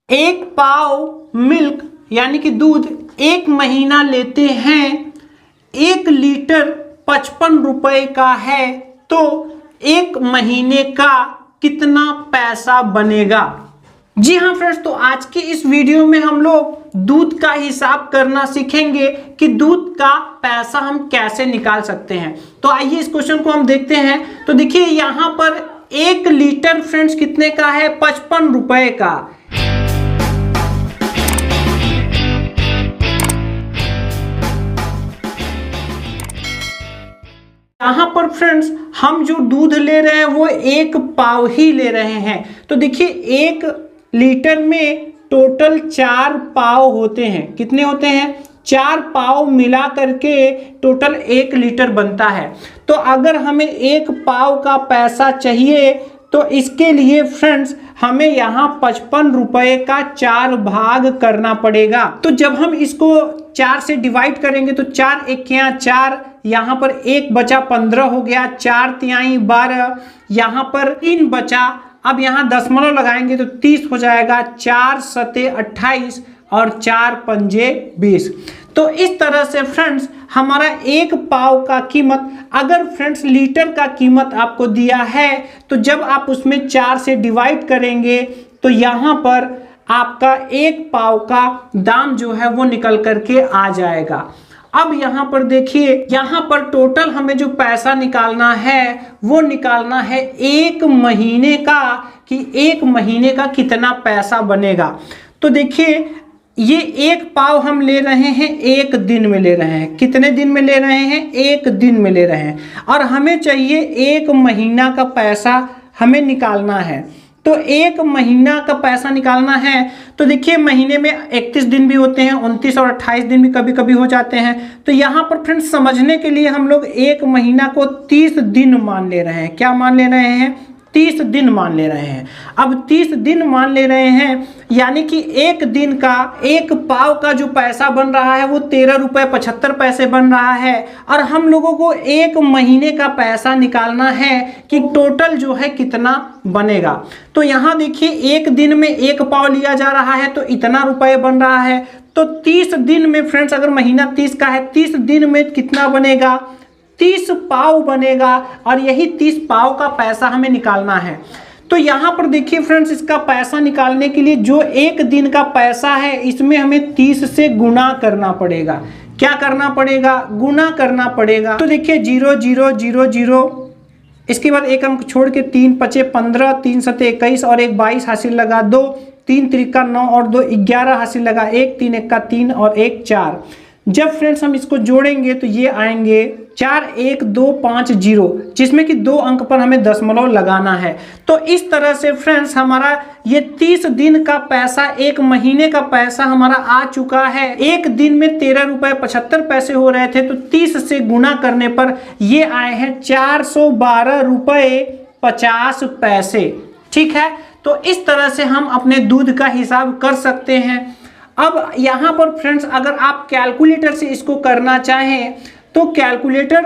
एक पाव मिल्क यानी कि दूध 1 महीना लेते हैं, 1 लीटर 55 रुपए का है, तो 1 महीने का कितना पैसा बनेगा। जी हाँ फ्रेंड्स, तो आज की इस वीडियो में हम लोग दूध का हिसाब करना सीखेंगे कि दूध का पैसा हम कैसे निकाल सकते हैं। तो आइए इस क्वेश्चन को हम देखते हैं। तो देखिए यहाँ पर 1 लीटर फ्रेंड्स कितने का है, 55 रुपए का। यहाँ पर फ्रेंड्स हम जो दूध ले रहे हैं वो 1 पाव ही ले रहे हैं। तो देखिए 1 लीटर में टोटल 4 पाव होते हैं। कितने होते हैं? 4 पाव मिला करके टोटल 1 लीटर बनता है। तो अगर हमें 1 पाव का पैसा चाहिए तो इसके लिए फ्रेंड्स हमें यहाँ 55 रुपए का 4 भाग करना पड़ेगा। तो जब हम इसको 4 से डिवाइड करेंगे तो 4 एकियां 4, यहाँ पर 1 बचा 15 हो गया, 4 तिहाई 12, यहाँ पर 3 बचा। अब यहाँ दशमलव लगाएंगे तो 30 हो जाएगा, 4 सते 28 और 4 पंजे 20। तो इस तरह से फ्रेंड्स हमारा 1 पाव का कीमत, अगर फ्रेंड्स लीटर का कीमत आपको दिया है तो जब आप उसमें 4 से डिवाइड करेंगे तो यहाँ पर आपका 1 पाव का दाम जो है वो निकल करके आ जाएगा। अब यहाँ पर देखिए, यहाँ पर टोटल हमें जो पैसा निकालना है वो निकालना है 1 महीने का, कि 1 महीने का कितना पैसा बनेगा। तो देखिए ये 1 पाव हम ले रहे हैं 1 दिन में ले रहे हैं। कितने दिन में ले रहे हैं? 1 दिन में ले रहे हैं। और हमें चाहिए 1 महीना का पैसा हमें निकालना है। तो 1 महीना का पैसा निकालना है तो देखिए महीने में 31 दिन भी होते हैं, 29 और 28 दिन भी कभी कभी हो जाते हैं। तो यहाँ पर फ्रेंड्स समझने के लिए हम लोग 1 महीना को 30 दिन मान ले रहे हैं। क्या मान ले रहे हैं? 30 दिन मान ले रहे हैं। अब 30 दिन मान ले रहे हैं यानी कि 1 दिन का 1 पाव का जो पैसा बन रहा है वो 13 रुपये 75 पैसे बन रहा है। और हम लोगों को 1 महीने का पैसा निकालना है कि टोटल जो है कितना बनेगा। तो यहाँ देखिए 1 दिन में 1 पाव लिया जा रहा है तो इतना रुपये बन रहा है। तो 30 दिन में फ्रेंड्स, अगर महीना 30 का है, 30 दिन में कितना बनेगा? 30 पाव बनेगा। और यही 30 पाव का पैसा हमें निकालना है। तो यहाँ पर देखिए फ्रेंड्स, इसका पैसा निकालने के लिए जो 1 दिन का पैसा है इसमें हमें 30 से गुना करना पड़ेगा। क्या करना पड़ेगा? गुना करना पड़ेगा। तो देखिए 0 0 0 0, इसके बाद 1 अंक छोड़ के 3 पचे 15, 3 सते 21 और 1 22 हासिल लगा, 2 3 त्रिका 9 और 2 11 हासिल लगा, 1 3 1 का 3 और 1 4। जब फ्रेंड्स हम इसको जोड़ेंगे तो ये आएंगे 4 1 2 5 0, जिसमें कि 2 अंक पर हमें दशमलव लगाना है। तो इस तरह से फ्रेंड्स हमारा ये 30 दिन का पैसा, 1 महीने का पैसा हमारा आ चुका है। 1 दिन में 13 रुपये 75 पैसे हो रहे थे, तो 30 से गुना करने पर ये आए हैं 412 रुपये 50 पैसे। ठीक है, तो इस तरह से हम अपने दूध का हिसाब कर सकते हैं। अब यहाँ पर फ्रेंड्स अगर आप कैलकुलेटर से इसको करना चाहें तो कैलकुलेटर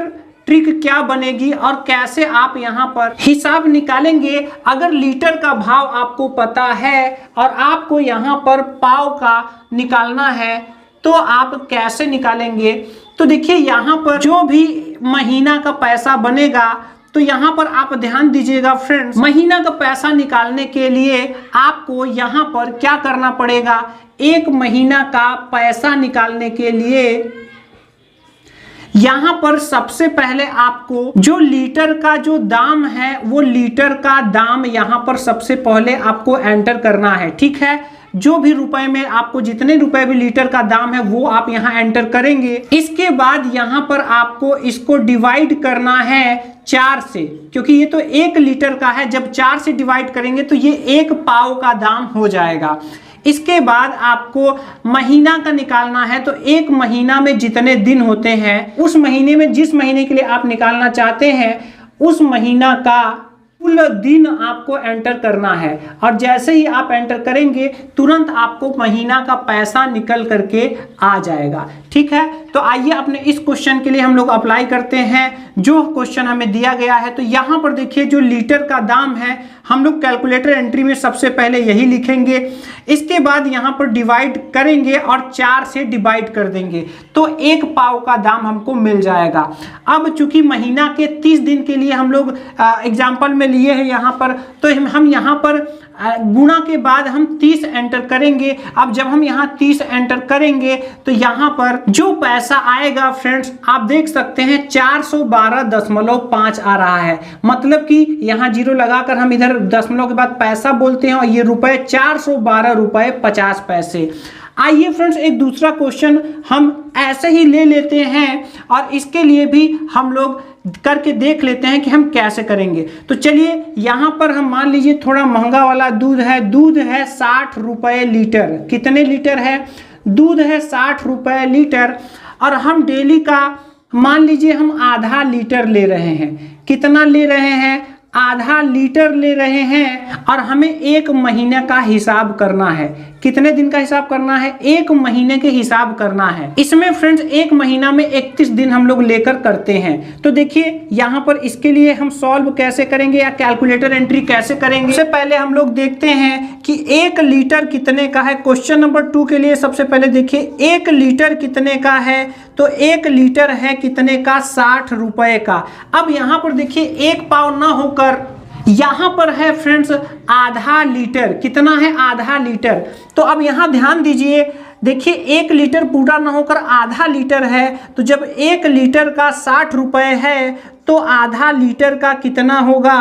ट्रिक क्या बनेगी और कैसे आप यहाँ पर हिसाब निकालेंगे। अगर लीटर का भाव आपको पता है और आपको यहाँ पर पाव का निकालना है तो आप कैसे निकालेंगे। तो देखिए यहाँ पर जो भी महीना का पैसा बनेगा, तो यहाँ पर आप ध्यान दीजिएगा फ्रेंड्स, महीना का पैसा निकालने के लिए आपको यहाँ पर क्या करना पड़ेगा। 1 महीना का पैसा निकालने के लिए यहाँ पर सबसे पहले आपको जो लीटर का जो दाम है वो लीटर का दाम यहाँ पर सबसे पहले आपको एंटर करना है। ठीक है, जो भी रुपए में आपको जितने रुपए भी लीटर का दाम है वो आप यहाँ एंटर करेंगे। इसके बाद यहाँ पर आपको इसको डिवाइड करना है 4 से, क्योंकि ये तो 1 लीटर का है। जब 4 से डिवाइड करेंगे तो ये 1 पाव का दाम हो जाएगा। इसके बाद आपको महीना का निकालना है। तो 1 महीना में जितने दिन होते हैं, उस महीने में जिस महीने के लिए आप निकालना चाहते हैं उस महीना का कुल दिन आपको एंटर करना है और जैसे ही आप एंटर करेंगे तुरंत आपको महीना का पैसा निकल करके आ जाएगा। ठीक है, तो आइए अपने इस क्वेश्चन के लिए हम लोग अप्लाई करते हैं जो क्वेश्चन हमें दिया गया है। तो यहां पर देखिए जो लीटर का दाम है हम लोग कैलकुलेटर एंट्री में सबसे पहले यही लिखेंगे, इसके बाद यहां पर डिवाइड करेंगे और 4 से डिवाइड कर देंगे तो 1 पाव का दाम हमको मिल जाएगा। अब चूंकि महीना के 30 दिन के लिए हम लोग एग्जाम्पल में लिए हैं यहाँ पर, तो हम यहाँ पर गुणा के बाद हम 30 एंटर करेंगे। अब जब हम यहाँ 30 एंटर करेंगे तो यहाँ पर जो पैसा आएगा फ्रेंड्स आप देख सकते हैं 412.5 आ रहा है, मतलब कि यहाँ 0 लगाकर हम इधर दशमलव के बाद पैसा बोलते हैं और ये रुपए 412 रुपए 50 पैसे। आइए फ्रेंड्स एक दूसरा क्वेश्चन हम ऐसे ही ले लेते हैं और इसके लिए भी हम लोग करके देख लेते हैं कि हम कैसे करेंगे। तो चलिए यहाँ पर हम मान लीजिए थोड़ा महंगा वाला दूध है 60 रुपए लीटर। कितने लीटर है? दूध है 60 रुपए लीटर और हम डेली का मान लीजिए हम आधा लीटर ले रहे हैं। कितना ले रहे हैं? आधा लीटर ले रहे हैं और हमें 1 महीने का हिसाब करना है। कितने दिन का हिसाब करना है? 1 महीने के हिसाब करना है। इसमें फ्रेंड्स 1 महीना में 31 दिन हम लोग लेकर करते हैं। तो देखिए यहाँ पर इसके लिए हम सॉल्व कैसे करेंगे या कैलकुलेटर एंट्री कैसे करेंगे, सबसे पहले हम लोग देखते हैं कि 1 लीटर कितने का है। क्वेश्चन नंबर 2 के लिए सबसे पहले देखिए 1 लीटर कितने का है, तो 1 लीटर है कितने का? 60 रुपए का। अब यहाँ पर देखिए 1 पाव ना होकर यहां पर है फ्रेंड्स आधा लीटर। कितना है? आधा लीटर। तो अब यहां ध्यान दीजिए, देखिए 1 लीटर पूरा ना होकर आधा लीटर है, तो जब 1 लीटर का 60 रुपए है तो आधा लीटर का कितना होगा?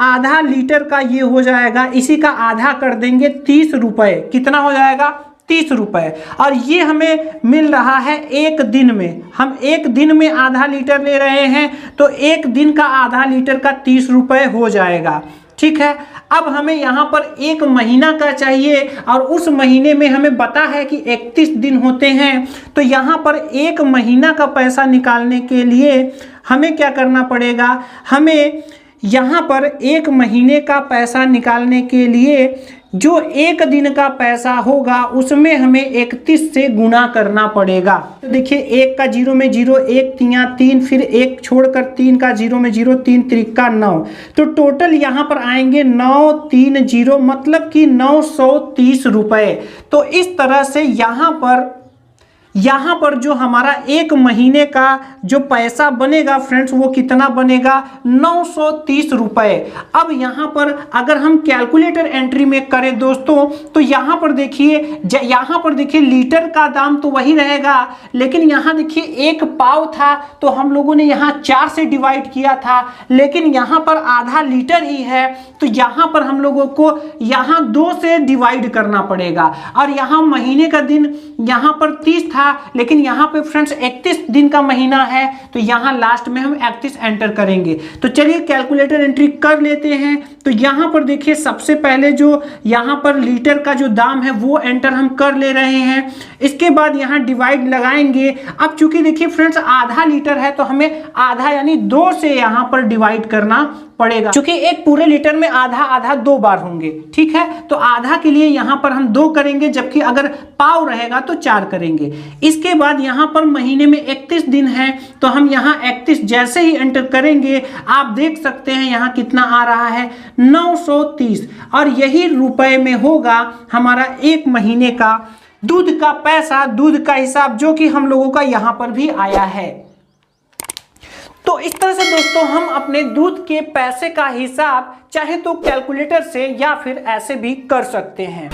आधा लीटर का ये हो जाएगा, इसी का आधा कर देंगे 30 रुपए। कितना हो जाएगा? 30 रुपए। और ये हमें मिल रहा है 1 दिन में। हम 1 दिन में आधा लीटर ले रहे हैं तो 1 दिन का आधा लीटर का 30 रुपए हो जाएगा। ठीक है, अब हमें यहाँ पर 1 महीना का चाहिए और उस महीने में हमें पता है कि 31 दिन होते हैं। तो यहाँ पर 1 महीना का पैसा निकालने के लिए हमें क्या करना पड़ेगा? हमें यहाँ पर 1 महीने का पैसा निकालने के लिए जो 1 दिन का पैसा होगा उसमें हमें 31 से गुना करना पड़ेगा। तो देखिए 1 का 0 में 0, 1 तिया 3, फिर 1 छोड़कर 3 का 0 में 0, 3 त्रिका 9। तो टोटल यहाँ पर आएंगे 930, मतलब कि 930 रुपए। तो इस तरह से यहाँ पर जो हमारा 1 महीने का जो पैसा बनेगा फ्रेंड्स वो कितना बनेगा? 930 रुपए। अब यहाँ पर अगर हम कैलकुलेटर एंट्री में करें दोस्तों तो यहाँ पर देखिए लीटर का दाम तो वही रहेगा, लेकिन यहाँ देखिए 1 पाव था तो हम लोगों ने यहाँ 4 से डिवाइड किया था, लेकिन यहाँ पर आधा लीटर ही है तो यहाँ पर हम लोगों को यहाँ 2 से डिवाइड करना पड़ेगा। और यहाँ महीने का दिन यहाँ पर 30 था, लेकिन यहाँ पे फ्रेंड्स 31 दिन का महीना है तो यहाँ लास्ट में हम 31 एंटर करेंगे। तो चलिए कैलकुलेटर एंट्री कर लेते हैं। तो यहाँ पर देखिए सबसे पहले जो यहाँ पर लीटर का जो दाम है वो एंटर हम कर ले रहे हैं, इसके बाद यहाँ डिवाइड लगाएंगे। अब चूंकि देखिए फ्रेंड्स आधा लीटर है तो हमें आधा यानी 2 से यहाँ पर डिवाइड करना पड़ेगा, क्योंकि एक पूरे लीटर में आधा आधा 2 बार होंगे। ठीक है, तो आधा के लिए यहाँ पर हम 2 करेंगे, जबकि अगर पाव रहेगा तो 4 करेंगे। इसके बाद यहाँ पर महीने में 31 दिन है तो हम यहाँ 31 जैसे ही एंटर करेंगे आप देख सकते हैं यहाँ कितना आ रहा है 930, और यही रुपए में होगा हमारा 1 महीने का दूध का पैसा, दूध का हिसाब, जो कि हम लोगों का यहाँ पर भी आया है। तो इस तरह से दोस्तों हम अपने दूध के पैसे का हिसाब चाहे तो कैलकुलेटर से या फिर ऐसे भी कर सकते हैं।